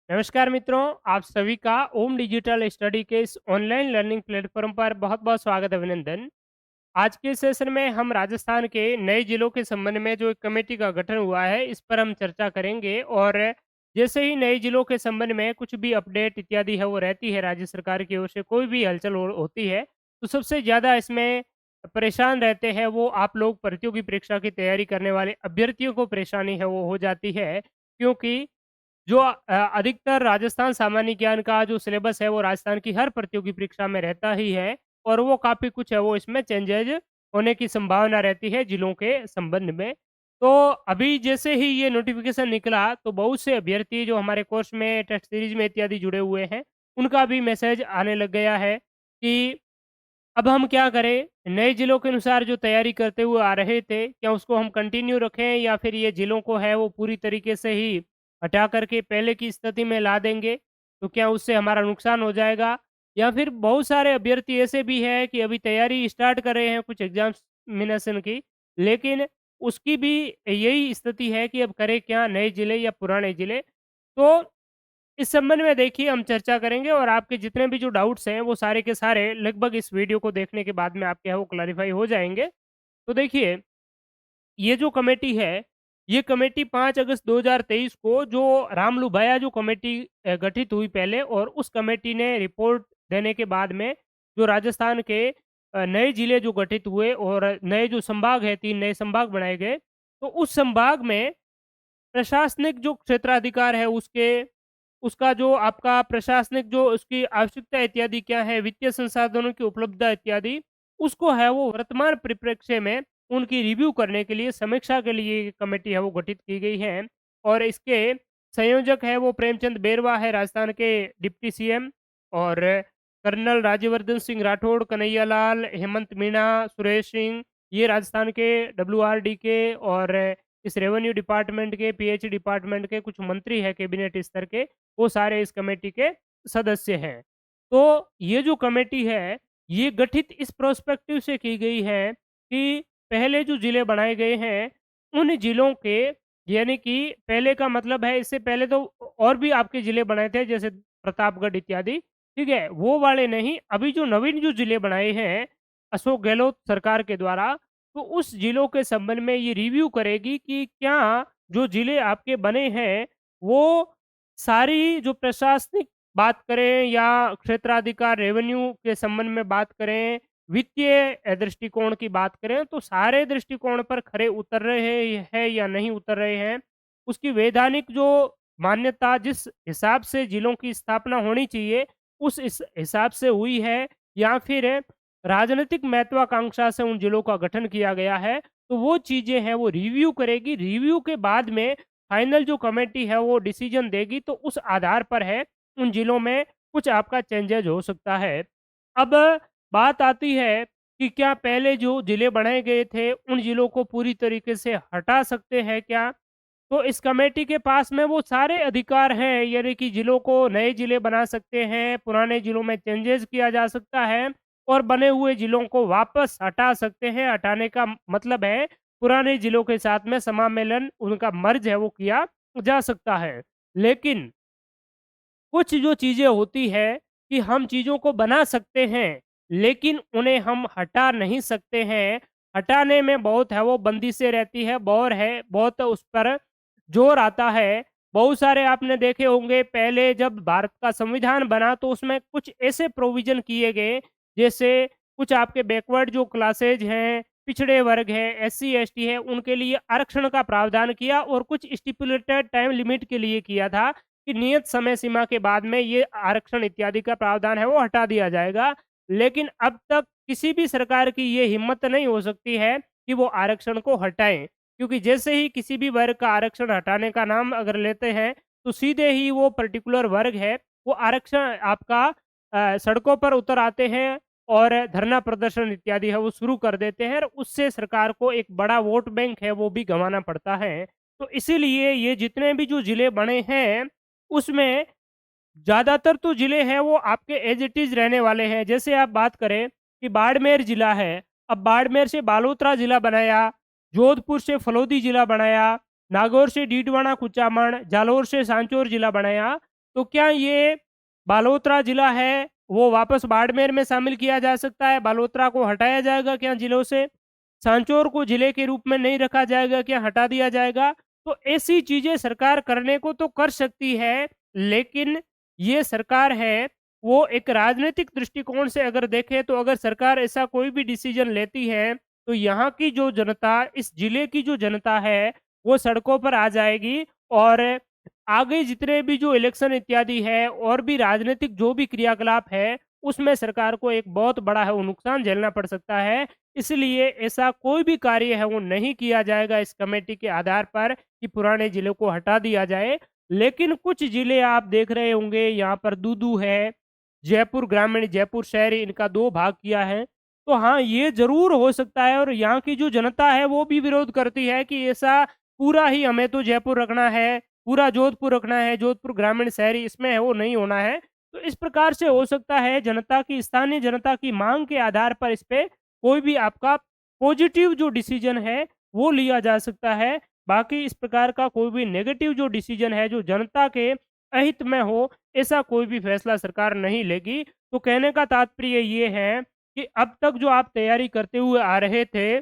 नमस्कार मित्रों, आप सभी का ओम डिजिटल स्टडी के इस ऑनलाइन लर्निंग प्लेटफॉर्म पर बहुत-बहुत स्वागत अभिनंदन। आज के सेशन में हम राजस्थान के नए जिलों के संबंध में जो एक कमेटी का गठन हुआ है, इस पर हम चर्चा करेंगे और जैसे ही नए जिलों के संबंध में कुछ भी अपडेट इत्यादि है वो रहती है राज्य सरकार की ओर से कोई भी हलचल होती है, तो सबसे ज़्यादा इसमें परेशान रहते हैं वो आप लोग प्रतियोगी परीक्षा की तैयारी करने वाले अभ्यर्थियों को परेशानी है वो हो जाती है। क्योंकि जो अधिकतर राजस्थान सामान्य ज्ञान का जो सिलेबस है वो राजस्थान की हर प्रतियोगी परीक्षा में रहता ही है और वो काफ़ी कुछ है वो इसमें चेंजेज होने की संभावना रहती है जिलों के संबंध में। तो अभी जैसे ही ये नोटिफिकेशन निकला तो बहुत से अभ्यर्थी जो हमारे कोर्स में टेस्ट सीरीज में इत्यादि जुड़े हुए हैं, उनका भी मैसेज आने लग गया है कि अब हम क्या करें? नए जिलों के अनुसार जो तैयारी करते हुए आ रहे थे, क्या उसको हम कंटिन्यू रखें या फिर ये जिलों को है वो पूरी तरीके से ही हटा कर के पहले की स्थिति में ला देंगे? तो क्या उससे हमारा नुकसान हो जाएगा? या फिर बहुत सारे अभ्यर्थी ऐसे भी हैं कि अभी तैयारी स्टार्ट कर रहे हैं कुछ एग्ज़ामिनेशन की, लेकिन उसकी भी यही स्थिति है कि अब करें क्या, नए जिले या पुराने जिले? तो इस संबंध में देखिए हम चर्चा करेंगे और आपके जितने भी जो डाउट्स हैं वो सारे के सारे लगभग इस वीडियो को देखने के बाद में आपके यहाँ वो क्लैरिफाई हो जाएँगे। तो देखिए, ये जो कमेटी है, ये कमेटी 5 अगस्त 2023 को जो रामलुभाया जो कमेटी गठित हुई पहले और उस कमेटी ने रिपोर्ट देने के बाद में जो राजस्थान के नए ज़िले जो गठित हुए और नए जो संभाग हैं, 3 नए संभाग बनाए गए। तो उस संभाग में प्रशासनिक जो क्षेत्राधिकार है उसका जो आपका प्रशासनिक जो उसकी आवश्यकता इत्यादि क्या है, वित्तीय संसाधनों की उपलब्धता इत्यादि, उसको है वो वर्तमान परिप्रेक्ष्य में उनकी रिव्यू करने के लिए, समीक्षा के लिए ये कमेटी है वो गठित की गई है। और इसके संयोजक है वो प्रेमचंद बेरवा है राजस्थान के डिप्टी सीएम और कर्नल राज्यवर्धन सिंह राठौड़, कन्हैया लाल, हेमंत मीणा, सुरेश सिंह, ये राजस्थान के डब्ल्यूआरडी के और इस रेवेन्यू डिपार्टमेंट के, पीएच डिपार्टमेंट के कुछ मंत्री हैं कैबिनेट स्तर के, वो सारे इस कमेटी के सदस्य हैं। तो ये जो कमेटी है, ये गठित इस प्रोस्पेक्टिव से की गई है कि पहले जो ज़िले बनाए गए हैं, उन ज़िलों के यानी कि पहले का मतलब है इससे पहले तो और भी आपके ज़िले बनाए थे जैसे प्रतापगढ़ इत्यादि, ठीक है? वो वाले नहीं, अभी जो नवीन जो ज़िले बनाए हैं, अशोक गहलोत सरकार के द्वारा, तो उस ज़िलों के संबंध में ये रिव्यू करेगी कि क्या जो ज़िले आपके बने हैं, वो सारी जो प्रशासनिक बात करें या क्षेत्राधिकार रेवेन्यू के संबंध में बात करें, वित्तीय दृष्टिकोण की बात करें, तो सारे दृष्टिकोण पर खरे उतर रहे हैं या नहीं उतर रहे हैं। उसकी वैधानिक जो मान्यता जिस हिसाब से ज़िलों की स्थापना होनी चाहिए, उस इस हिसाब से हुई है या फिर राजनीतिक महत्वाकांक्षा से उन ज़िलों का गठन किया गया है, तो वो चीज़ें हैं वो रिव्यू करेगी। रिव्यू के बाद में फाइनल जो कमेटी है वो डिसीजन देगी, तो उस आधार पर है उन ज़िलों में कुछ आपका चेंजेज़ हो सकता है। अब बात आती है कि क्या पहले जो ज़िले बनाए गए थे, उन ज़िलों को पूरी तरीके से हटा सकते हैं क्या? तो इस कमेटी के पास में वो सारे अधिकार हैं, यानी कि ज़िलों को नए ज़िले बना सकते हैं, पुराने ज़िलों में चेंजेज़ किया जा सकता है और बने हुए ज़िलों को वापस हटा सकते हैं। हटाने का मतलब है, पुराने ज़िलों के साथ में समामेलन उनका मर्ज है वो किया जा सकता है। लेकिन कुछ जो चीज़ें होती है कि हम चीज़ों को बना सकते हैं, लेकिन उन्हें हम हटा नहीं सकते हैं। हटाने में बहुत है वो बंदिशें रहती है, बहुत उस पर ज़ोर आता है। बहुत सारे आपने देखे होंगे पहले जब भारत का संविधान बना तो उसमें कुछ ऐसे प्रोविज़न किए गए, जैसे कुछ आपके बैकवर्ड जो क्लासेज हैं, पिछड़े वर्ग हैं, एससी, एसटी है, उनके लिए आरक्षण का प्रावधान किया और कुछ स्टिपुलेटेड टाइम लिमिट के लिए किया था। कि नियत समय सीमा के बाद में ये आरक्षण इत्यादि का प्रावधान है वो हटा दिया जाएगा। लेकिन अब तक किसी भी सरकार की ये हिम्मत नहीं हो सकती है कि वो आरक्षण को हटाएँ। क्योंकि जैसे ही किसी भी वर्ग का आरक्षण हटाने का नाम अगर लेते हैं, तो सीधे ही वो पर्टिकुलर वर्ग है, वो आरक्षण आपका सड़कों पर उतर आते हैं और धरना प्रदर्शन इत्यादि है वो शुरू कर देते हैं और उससे सरकार को एक बड़ा वोट बैंक है वो भी गँवाना पड़ता है। तो इसीलिए ये जितने भी जो ज़िले बने हैं उसमें ज़्यादातर तो ज़िले हैं वो आपके एज़ इट इज़ रहने वाले हैं। जैसे आप बात करें कि बाड़मेर ज़िला है, अब बाड़मेर से बालोतरा ज़िला बनाया, जोधपुर से फलोदी ज़िला बनाया, नागौर से डीडवाना कुचामन, जालोर से सांचौर ज़िला बनाया। तो क्या ये बालोतरा जिला है, वो वापस बाड़मेर में शामिल किया जा सकता है? बालोतरा को हटाया जाएगा क्या जिलों से? सांचौर को जिले के रूप में नहीं रखा जाएगा क्या, हटा दिया जाएगा? तो ऐसी चीज़ें सरकार करने को तो कर सकती है, लेकिन ये सरकार है, वो एक राजनीतिक दृष्टिकोण से अगर देखें तो अगर सरकार ऐसा कोई भी डिसीज़न लेती है, तो यहाँ की जो जनता, इस जिले की जो जनता है, वो सड़कों पर आ जाएगी और आगे जितने भी जो इलेक्शन इत्यादि है और भी राजनीतिक जो भी क्रियाकलाप है, उसमें सरकार को एक बहुत बड़ा है वो नुकसान झेलना पड़ सकता है। इसलिए ऐसा कोई भी कार्य है वो नहीं किया जाएगा इस कमेटी के आधार पर कि पुराने ज़िलों को हटा दिया जाए। लेकिन कुछ ज़िले आप देख रहे होंगे, यहाँ पर दूदू है, जयपुर ग्रामीण, जयपुर शहरी, इनका 2 भाग किया है। तो हाँ, ये ज़रूर हो सकता है और यहाँ की जो जनता है वो भी विरोध करती है कि ऐसा पूरा ही हमें तो जयपुर रखना है, पूरा जोधपुर रखना है, जोधपुर ग्रामीण शहरी इसमें है वो नहीं होना है। तो इस प्रकार से हो सकता है जनता की, स्थानीय जनता की माँग के आधार पर इस पे कोई भी आपका पॉजिटिव जो डिसीज़न है वो लिया जा सकता है। बाकी इस प्रकार का कोई भी नेगेटिव जो डिसीज़न है, जो जनता के अहित में हो, ऐसा कोई भी फैसला सरकार नहीं लेगी। तो कहने का तात्पर्य ये है कि अब तक जो आप तैयारी करते हुए आ रहे थे,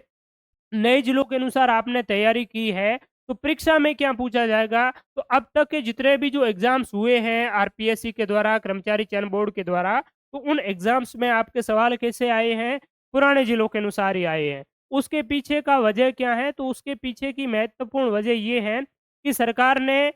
नए जिलों के अनुसार आपने तैयारी की है, तो परीक्षा में क्या पूछा जाएगा? तो अब तक के जितने भी जो एग्ज़ाम्स हुए हैं आरपीएससी के द्वारा, कर्मचारी चयन बोर्ड के द्वारा, तो उन एग्ज़ाम्स में आपके सवाल कैसे आए हैं? पुराने जिलों के अनुसार ही आए हैं। उसके पीछे का वजह क्या है? तो उसके पीछे की महत्वपूर्ण वजह ये है कि सरकार ने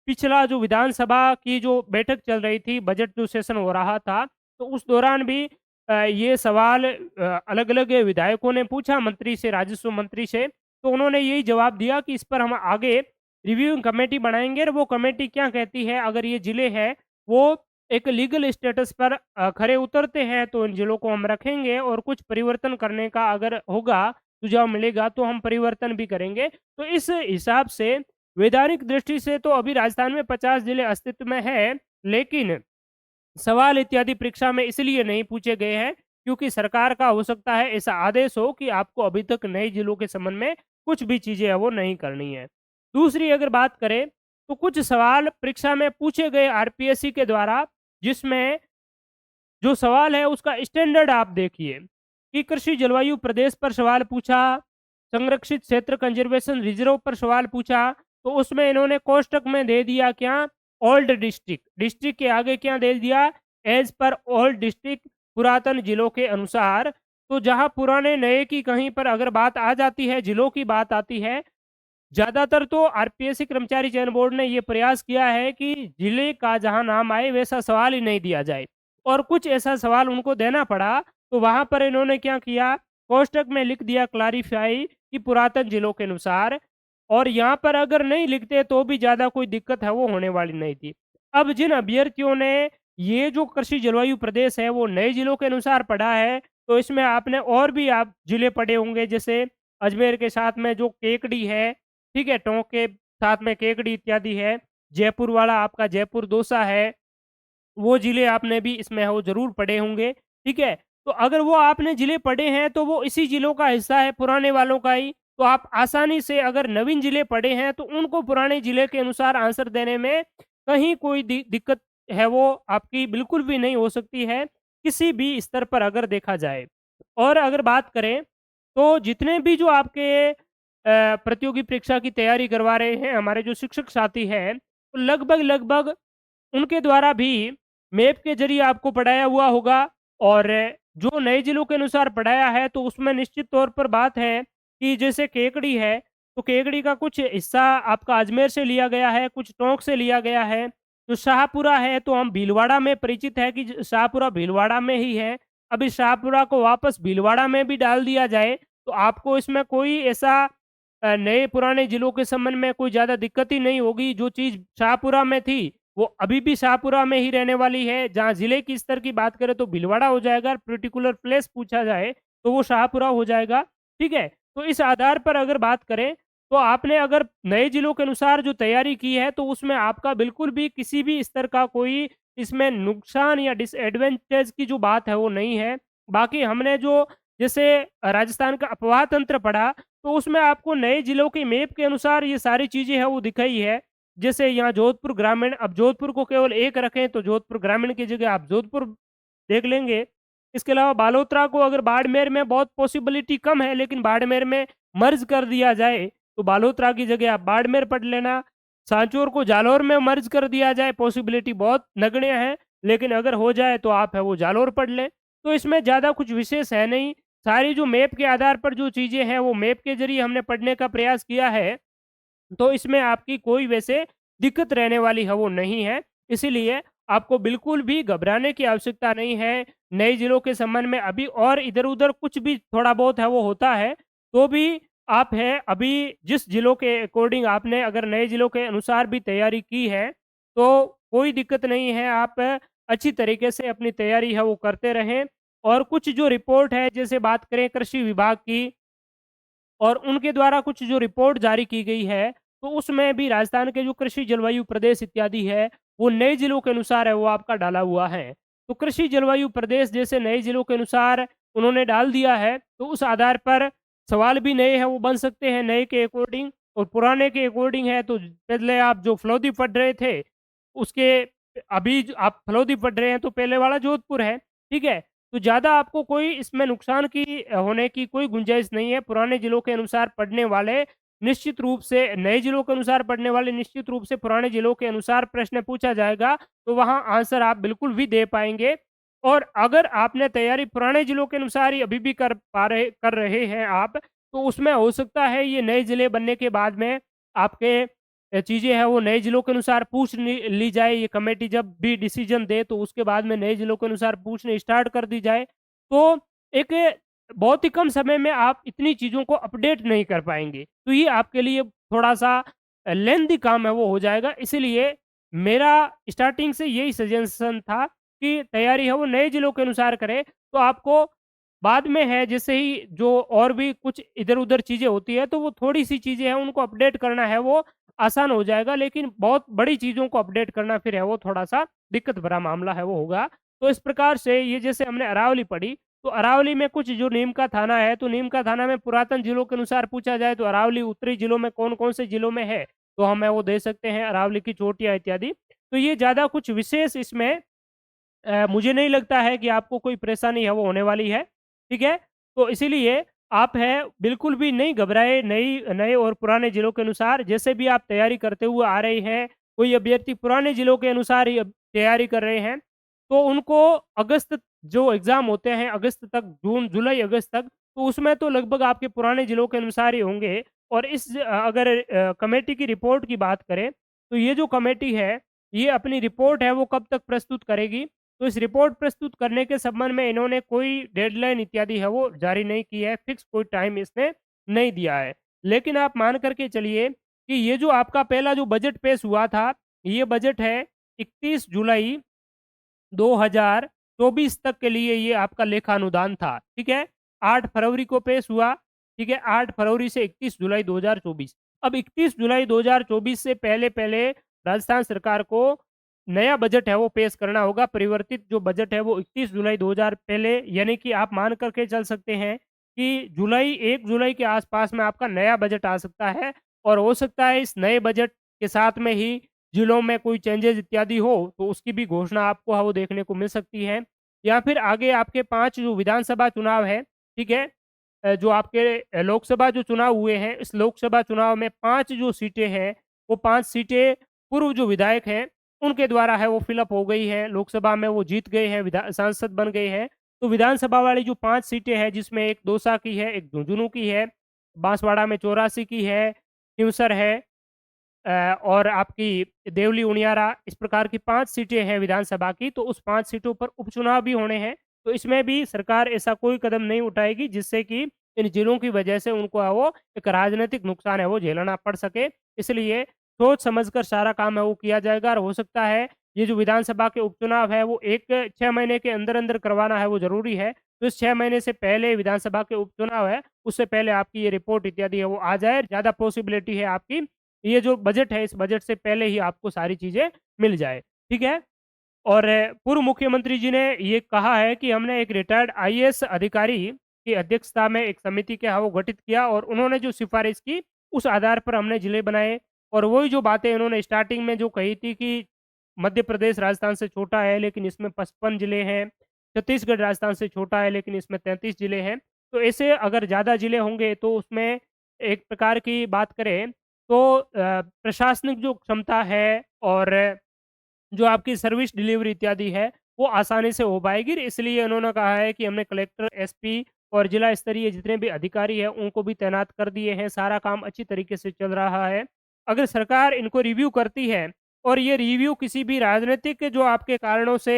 पिछला जो विधानसभा की जो बैठक चल रही थी, बजट जो सेशन हो रहा था, तो उस दौरान भी ये सवाल अलग-अलग विधायकों ने पूछा मंत्री से, राजस्व मंत्री से, तो उन्होंने यही जवाब दिया कि इस पर हम आगे रिव्यूइंग कमेटी बनाएँगे और वो कमेटी क्या कहती है, अगर ये ज़िले हैं, वो एक लीगल स्टेटस पर खरे उतरते हैं, तो इन ज़िलों को हम रखेंगे और कुछ परिवर्तन करने का अगर होगा, सुझाव मिलेगा, तो हम परिवर्तन भी करेंगे। तो इस हिसाब से वैधानिक दृष्टि से तो अभी राजस्थान में 50 जिले अस्तित्व में हैं, लेकिन सवाल इत्यादि परीक्षा में इसलिए नहीं पूछे गए हैं, क्योंकि सरकार का हो सकता है ऐसा आदेश हो कि आपको अभी तक नए जिलों के संबंध में कुछ भी चीज़ें हैं वो नहीं करनी है। दूसरी अगर बात करें, तो कुछ सवाल परीक्षा में पूछे गए आरपीएससी के द्वारा, जिसमें जो सवाल है उसका स्टैंडर्ड आप देखिए कि कृषि जलवायु प्रदेश पर सवाल पूछा, संरक्षित क्षेत्र कंजर्वेशन रिजर्व पर सवाल पूछा, तो उसमें इन्होंने कोष्टक में दे दिया क्या? ओल्ड डिस्ट्रिक्ट, डिस्ट्रिक्ट के आगे क्या दे दिया? एज़ पर ओल्ड डिस्ट्रिक्ट, पुरातन जिलों के अनुसार। तो जहाँ पुराने नए की कहीं पर अगर बात आ जाती है, जिलों की बात आती है, ज़्यादातर तो आरपीएससी कर्मचारी चयन बोर्ड ने ये प्रयास किया है कि जिले का जहाँ नाम आए वैसा सवाल ही नहीं दिया जाए और कुछ ऐसा सवाल उनको देना पड़ा, तो वहाँ पर इन्होंने क्या किया, कोष्ठक में लिख दिया क्लैरिफ़ाई कि पुरातन जिलों के अनुसार और यहाँ पर अगर नहीं लिखते तो भी ज़्यादा कोई दिक्कत है वो होने वाली नहीं थी। अब जिन अभ्यर्थियों ने ये जो कृषि जलवायु प्रदेश है वो नए जिलों के अनुसार पढ़ा है, तो इसमें आपने और भी आप जिले पढ़े होंगे जैसे अजमेर के साथ में जो केकड़ी है, ठीक है? टोंक के साथ में केकड़ी इत्यादि है, जयपुर वाला आपका जयपुर दौसा है, वो ज़िले आपने भी इसमें हो ज़रूर पढ़े होंगे, ठीक है? तो अगर वो आपने ज़िले पढ़े हैं तो वो इसी ज़िलों का हिस्सा है, पुराने वालों का ही, तो आप आसानी से अगर नवीन ज़िले पढ़े हैं तो उनको पुराने ज़िले के अनुसार आंसर देने में कहीं कोई दिक्कत है वो आपकी बिल्कुल भी नहीं हो सकती है, किसी भी स्तर पर अगर देखा जाए। और अगर बात करें, तो जितने भी जो आपके प्रतियोगी परीक्षा की तैयारी करवा रहे हैं हमारे जो शिक्षक साथी हैं, तो लगभग-लगभग उनके द्वारा भी मैप के ज़रिए आपको पढ़ाया हुआ होगा और जो नए ज़िलों के अनुसार पढ़ाया है, तो उसमें निश्चित तौर पर बात है कि जैसे केकड़ी है, तो केकड़ी का कुछ हिस्सा आपका अजमेर से लिया गया है, कुछ टोंक से लिया गया है। जो शाहपुरा है, तो हम भीलवाड़ा में परिचित है कि शाहपुरा भीलवाड़ा में ही है। अब इस शाहपुरा को वापस भीलवाड़ा में भी डाल दिया जाए, तो आपको इसमें कोई ऐसा नए पुराने ज़िलों के संबंध में कोई ज़्यादा दिक्कत ही नहीं होगी। जो चीज़ शाहपुरा में थी, वो अभी भी शाहपुरा में ही रहने वाली है। जहाँ ज़िले की स्तर की बात करें तो भीलवाड़ा हो जाएगा, पर्टिकुलर प्लेस पूछा जाए तो वो शाहपुरा हो जाएगा, ठीक है? तो इस आधार पर अगर बात करें, तो आपने अगर नए ज़िलों के अनुसार जो तैयारी की है, तो उसमें आपका बिल्कुल भी किसी भी स्तर का कोई इसमें नुकसान या डिसएडवांटेज की जो बात है, वो नहीं है। बाकी हमने जो जैसे राजस्थान का अपवाह तंत्र पढ़ा, तो उसमें आपको नए ज़िलों के मैप के अनुसार ये सारी चीज़ें हैं वो दिखाई है। जैसे यहाँ जोधपुर ग्रामीण, अब जोधपुर को केवल एक रखें तो जोधपुर ग्रामीण की जगह आप जोधपुर देख लेंगे। इसके अलावा बालोतरा को अगर बाड़मेर में बहुत पॉसिबिलिटी कम है, लेकिन बाड़मेर में मर्ज कर दिया जाए, तो बालोतरा की जगह आप बाड़मेर पढ़ लेना। सांचौर को जालौर में मर्ज कर दिया जाए, पॉसिबिलिटी बहुत नगण्य है, लेकिन अगर हो जाए तो आप है वो जालौर पढ़ लें। तो इसमें ज़्यादा कुछ विशेष है नहीं। सारी जो मैप के आधार पर जो चीज़ें हैं, वो मैप के ज़रिए हमने पढ़ने का प्रयास किया है। तो इसमें आपकी कोई वैसे दिक्कत रहने वाली है वो नहीं है। इसीलिए आपको बिल्कुल भी घबराने की आवश्यकता नहीं है। नए ज़िलों के संबंध में अभी और इधर-उधर कुछ भी थोड़ा बहुत है वो होता है, तो भी आप है अभी जिस ज़िलों के अकॉर्डिंग आपने अगर नए ज़िलों के अनुसार भी तैयारी की है, तो कोई दिक्कत नहीं है। आप अच्छी तरीके से अपनी तैयारी है वो करते रहें। और कुछ जो रिपोर्ट है, जैसे बात करें कृषि विभाग की, और उनके द्वारा कुछ जो रिपोर्ट जारी की गई है, तो उसमें भी राजस्थान के जो कृषि जलवायु प्रदेश इत्यादि है, वो नए ज़िलों के अनुसार है वो आपका डाला हुआ है। तो कृषि जलवायु प्रदेश जैसे नए ज़िलों के अनुसार उन्होंने डाल दिया है, तो उस आधार पर सवाल भी नए हैं वो बन सकते हैं नए के अकॉर्डिंग, और पुराने के अकॉर्डिंग है तो पहले आप जो फलोदी पढ़ रहे थे, उसके अभी जो आप फलोदी पढ़ रहे हैं तो पहले वाला जोधपुर है, ठीक है? तो ज़्यादा आपको कोई इसमें नुकसान की होने की कोई गुंजाइश नहीं है। पुराने ज़िलों के अनुसार पढ़ने वाले निश्चित रूप से नए ज़िलों के अनुसार पढ़ने वाले निश्चित रूप से पुराने ज़िलों के अनुसार प्रश्न पूछा जाएगा, तो वहाँ आंसर आप बिल्कुल भी दे पाएँगे। और अगर आपने तैयारी पुराने ज़िलों के अनुसार ही अभी भी कर रहे हैं आप, तो उसमें हो सकता है ये नए ज़िले बनने के बाद में आपके चीज़ें हैं वो नए ज़िलों के अनुसार पूछ ली जाए। ये कमेटी जब भी डिसीज़न दे तो उसके बाद में नए ज़िलों के अनुसार पूछने स्टार्ट कर दी जाए। तो एक बहुत ही कम समय में आप इतनी चीज़ों को अपडेट नहीं कर पाएँगे। तो ये आपके लिए थोड़ा-सा लेंथी काम है वो हो जाएगा। इसीलिए मेरा स्टार्टिंग से यही सजेशन था कि तैयारी है वो नए ज़िलों के अनुसार करें, तो आपको बाद में है जैसे ही जो और भी कुछ इधर-उधर चीज़ें होती हैं, तो वो थोड़ी-सी चीज़ें हैं उनको अपडेट करना है वो आसान हो जाएगा, लेकिन बहुत बड़ी चीज़ों को अपडेट करना फिर है वो थोड़ा-सा दिक्कत भरा मामला है वो होगा। तो इस प्रकार से ये जैसे हमने अरावली पढ़ी, तो अरावली में कुछ जो नीम का थाना है, तो नीम का थाना में पुरातन ज़िलों के अनुसार पूछा जाए तो अरावली उत्तरी ज़िलों में कौन-कौन से ज़िलों में है, तो हमें वो दे सकते हैं अरावली की चोटियाँ इत्यादि। तो ये ज़्यादा कुछ विशेष इसमें मुझे नहीं लगता है कि आपको कोई परेशानी है वो होने वाली है, ठीक है? तो इसीलिए आप है बिल्कुल भी नहीं घबराएँ नई नए और पुराने ज़िलों के अनुसार जैसे भी आप तैयारी करते हुए आ रहे हैं, कोई अभ्यर्थी पुराने ज़िलों के अनुसार ही अब तैयारी कर रहे हैं, तो उनको अगस्त जो एग्ज़ाम होते हैं अगस्त तक जून, जुलाई, अगस्त तक, तो उसमें तो लगभग आपके पुराने ज़िलों के अनुसार ही होंगे। और अगर कमेटी की रिपोर्ट की बात करें, तो ये जो कमेटी है, ये अपनी रिपोर्ट है वो कब तक प्रस्तुत करेगी? तो इस रिपोर्ट प्रस्तुत करने के संबंध में इन्होंने कोई डेडलाइन इत्यादि है वो जारी नहीं की है, फिक्स कोई टाइम इसने नहीं दिया है। लेकिन आप मान कर के चलिए कि ये जो आपका पहला जो बजट पेश हुआ था, ये बजट है 31 जुलाई 2024 तक के लिए ये आपका लेखानुदान था, ठीक है? 8 फरवरी को पेश हुआ, ठीक है? 8 फरवरी से 31 जुलाई 2024। अब 31 जुलाई 2024 से पहले-पहले राजस्थान सरकार को नया बजट है वो पेश करना होगा। परिवर्तित जो बजट है वो 31 जुलाई 2000 पहले, यानी कि आप मान कर के चल सकते हैं कि 1 जुलाई के आस-पास में आपका नया बजट आ सकता है। और हो सकता है इस नए बजट के साथ में ही जिलों में कोई चेंजेज़ इत्यादि हो, तो उसकी भी घोषणा आपको वो देखने को मिल सकती है। या फिर आगे आपके 5 जो विधानसभा चुनाव है, ठीक है? जो आपके लोकसभा जो चुनाव हुए हैं, इस लोकसभा चुनाव में 5 जो सीटें हैं, वो 5 सीटें पूर्व जो विधायक हैं, उनके द्वारा है वो फ़िल अप हो गई हैं। लोकसभा में वो जीत गए हैं, सांसद बन गए हैं। तो विधानसभा वाली जो 5 सीटें हैं, जिसमें एक दौसा की है, एक झुंझुनू की है, बांसवाड़ा में 84 की है, खिंवसर है, और आपकी देवली उनियारा, इस प्रकार की 5 सीटें हैं विधानसभा की, तो उस 5 सीटों पर उपचुनाव भी होने हैं। तो इसमें भी सरकार ऐसा कोई कदम नहीं उठाएगी जिससे कि इन जिलों की वजह से उनको है वो एक राजनीतिक नुकसान है वो झेलना पड़ सके। इसलिए सोच समझ कर सारा काम है वो किया जाएगा। और हो सकता है ये जो विधानसभा के उपचुनाव है वो 6 महीने के अंदर-अंदर करवाना है वो ज़रूरी है। तो इस 6 महीने से पहले विधानसभा के उपचुनाव है, उससे पहले आपकी ये रिपोर्ट इत्यादि है वो आ जाए। ज़्यादा पॉसिबिलिटी है आपकी ये जो बजट है, इस बजट से पहले ही आपको सारी चीज़ें मिल जाए, ठीक है? और पूर्व मुख्यमंत्री जी ने ये कहा है कि हमने एक रिटायर्ड आईएएस अधिकारी की अध्यक्षता में एक समिति क्या है वो गठित किया, और उन्होंने जो सिफ़ारिश की, उस आधार पर हमने ज़िले बनाए। और वही जो बातें इन्होंने स्टार्टिंग में जो कही थी कि मध्य प्रदेश राजस्थान से छोटा है, लेकिन इसमें 55 ज़िले हैं, छत्तीसगढ़ राजस्थान से छोटा है, लेकिन इसमें 33 ज़िले हैं। तो ऐसे अगर ज़्यादा ज़िले होंगे, तो उसमें एक प्रकार की बात करें, तो प्रशासनिक जो क्षमता है और जो आपकी सर्विस डिलीवरी इत्यादि है, वो आसानी से हो पाएगी। इसलिए उन्होंने कहा है कि हमने कलेक्टर, एसपी और जिला स्तरीय जितने भी अधिकारी हैं, उनको भी तैनात कर दिए हैं। सारा काम अच्छी तरीके से चल रहा है। अगर सरकार इनको रिव्यू करती है और ये रिव्यू किसी भी राजनीतिक जो आपके कारणों से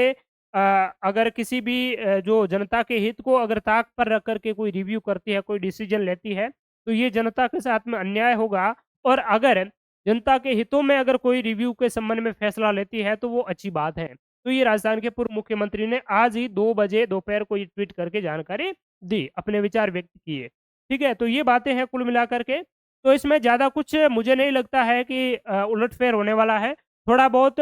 अगर किसी भी जो जनता के हित को अगर ताक पर रख कर के कोई रिव्यू करती है, कोई डिसीजन लेती है, तो ये जनता के साथ में अन्याय होगा। और अगर जनता के हितों में अगर कोई रिव्यू के संबंध में फैसला लेती है, तो वो अच्छी बात है। तो ये राजस्थान के पूर्व मुख्यमंत्री ने आज ही 2 बजे दोपहर को ये ट्वीट करके जानकारी दी, अपने विचार व्यक्त किए। ठीक है? तो ये बातें हैं कुल मिलाकर के। तो इसमें ज़्यादा कुछ मुझे नहीं लगता है कि उलट-फेर होने वाला है। थोड़ा बहुत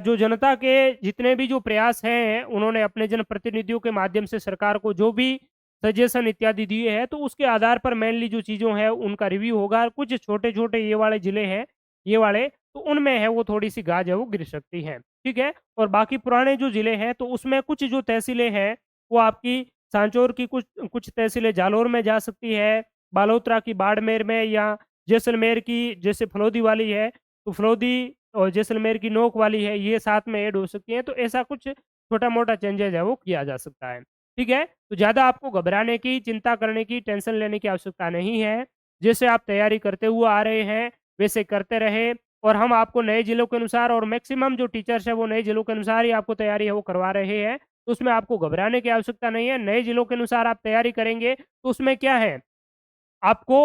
जो जनता के जितने भी जो प्रयास हैं, उन्होंने अपने जनप्रतिनिधियों के माध्यम से सरकार को जो भी सजेशन इत्यादि दिए हैं, तो उसके आधार पर मेनली जो चीज़ों हैं, उनका रिव्यू होगा। कुछ छोटे-छोटे ये वाले ज़िले हैं, ये वाले, तो उनमें है वो थोड़ी-सी गाज है वो गिर सकती है, ठीक है? और बाकी पुराने जो ज़िले हैं, तो उसमें कुछ जो तहसीलें हैं, वो आपकी सांचौर की कुछ कुछ तहसीलें जालौर में जा सकती है, बालोतरा की बाड़मेर में, या जैसलमेर की जैसे फलोदी वाली है, तो फलोदी और जैसलमेर की नोक वाली है, ये साथ में ऐड हो सकती हैं। तो ऐसा कुछ छोटा-मोटा चेंजेज़ है वो किया जा सकता है, ठीक है? तो ज़्यादा आपको घबराने की, चिंता करने की, टेंशन लेने की आवश्यकता नहीं है। जैसे आप तैयारी करते हुए आ रहे हैं, वैसे करते रहें, और हम आपको नए ज़िलों के अनुसार और मैक्सिमम जो टीचर्स हैं, वो नए ज़िलों के अनुसार ही आपको तैयारी है वो करवा रहे हैं। तो उसमें आपको घबराने की आवश्यकता नहीं है। नए ज़िलों के अनुसार आप तैयारी करेंगे, तो उसमें क्या है, आपको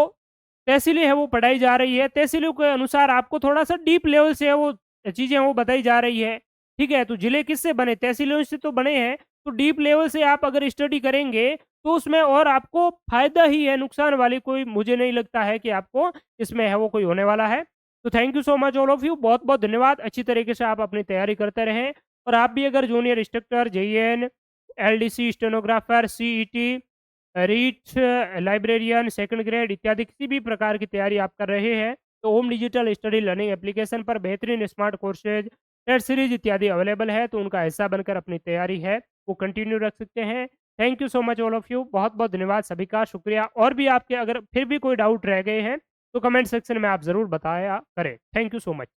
तहसीलें हैं वो पढ़ाई जा रही है, तहसीलों के अनुसार आपको थोड़ा-सा डीप लेवल से है वो चीज़ें वो बताई जा रही है, ठीक है? तो ज़िले किससे बने? तहसीलों से तो बने हैं, तो डीप लेवल से आप अगर स्टडी करेंगे, तो उसमें और आपको फ़ायदा ही है, नुकसान वाली कोई मुझे नहीं लगता है कि आपको इसमें है वो कोई होने वाला है। तो thank you so much all of you, बहुत-बहुत धन्यवाद। अच्छी तरीके से आप अपनी तैयारी करते रहें, और आप भी अगर junior instructor, JEN, LDC, stenographer, CET, REET, librarian, second grade इत्यादि किसी भी प्रकार की तैयारी आप कर रहे हैं, तो ओम डिजिटल स्टडी लर्निंग एप्लीकेशन पर बेहतरीन स्मार्ट कोर्सेज, टेस्ट सीरीज इत्यादि अवेलेबल है, तो उनका हिस्सा बनकर अपनी तैयारी है वो कंटिन्यू रख सकते हैं। Thank you so much all of you, बहुत-बहुत धन्यवाद सभी का, शुक्रिया। और भी आपके अगर फिर भी कोई डाउट रह गए हैं, तो कमेंट सेक्शन में आप ज़रूर बताया करें। Thank you so much.